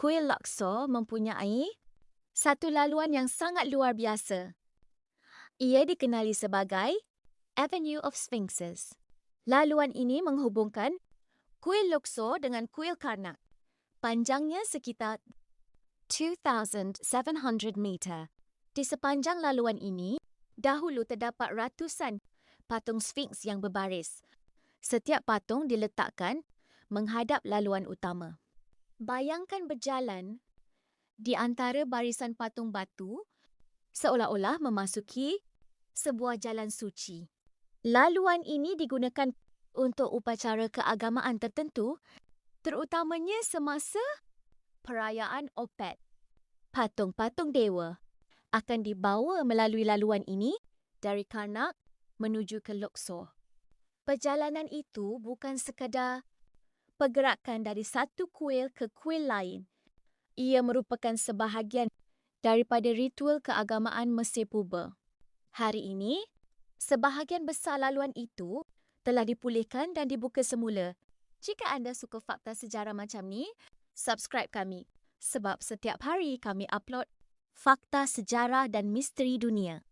Kuil Luxor mempunyai satu laluan yang sangat luar biasa. Ia dikenali sebagai Avenue of Sphinxes. Laluan ini menghubungkan Kuil Luxor dengan Kuil Karnak. Panjangnya sekitar 2,700 meter. Di sepanjang laluan ini, dahulu terdapat ratusan patung Sphinx yang berbaris. Setiap patung diletakkan menghadap laluan utama. Bayangkan berjalan di antara barisan patung batu seolah-olah memasuki sebuah jalan suci. Laluan ini digunakan untuk upacara keagamaan tertentu, terutamanya semasa perayaan Opet. Patung-patung dewa akan dibawa melalui laluan ini dari Karnak menuju ke Luxor. Perjalanan itu bukan sekadar pergerakan dari satu kuil ke kuil lain. Ia merupakan sebahagian daripada ritual keagamaan Mesir Purba. Hari ini, sebahagian besar laluan itu telah dipulihkan dan dibuka semula. Jika anda suka fakta sejarah macam ni, subscribe kami. Sebab setiap hari kami upload fakta sejarah dan misteri dunia.